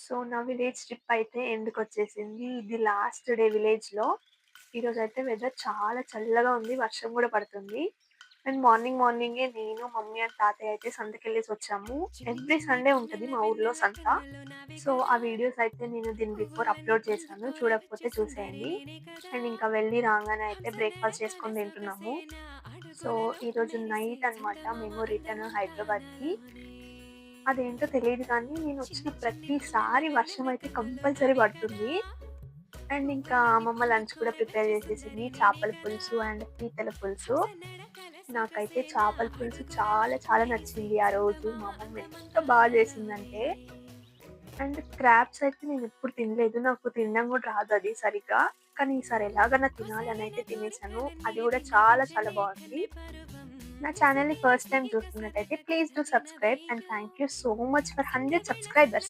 So, నా village trip అయితే ఎండ్‌కొచ్చేసింది. ఇది లాస్ట్ డే విలేజ్‌లో. ఈరోజైతే వెదర్ చాలా చల్లగా ఉంది. వర్షం గూడా పడుతుంది. అండ్ మార్నింగే నేను, మమ్మీ అండ్ తాతయ్య అయితే సంతకెళ్ళేసొచ్చాము. ఎవ్రీ సండే ఉంటది మా ఊర్లో సంత. సో, ఆ వీడియోస్ అయితే నేను దీని బిఫోర్ అప్‌లోడ్ చేశాను. చూడకపోతే చూసేయండి. అండ్ ఇంకా వెళ్ళి రాంగానే అయితే బ్రేక్‌ఫాస్ట్ చేసుకొని తింటున్నాము. సో, ఈరోజు నైట్ అన్నమాట మేము రిటర్న్ హైదరాబాద్‌కి. అదేంటో తెలీదు కానీ నేనొచ్చిన ప్రతిసారి వర్షమయితే కంపల్సరీ పడుతుంది. అండ్ ఇంకా అమ్మమ్మ లంచ్ కూడా ప్రిపేర్ చేసేసింది. చేపల పులుసు అండ్ పీతల పులుసు. నాకైతే చేపల పులుసు చాలా చాలా నచ్చింది ఆ రోజు. మా అమ్మమ్మ ఎంత చేసిందంటే అండ్ క్రాబ్స్ అయితే నేనెప్పుడు తినలేదు. నాకు తినడం కూడా రాదది సరిగ్గా. కానీ ఈసారి ఎలాగైనా తినాలి అనయితే తినేసాను. అది కూడా చాలా చాలా బావుంది. నా ఛానెల్‌ని ఫస్ట్ టైమ్ చూస్తున్నట్టయితే please do subscribe and thank you so much for 100 subscribers.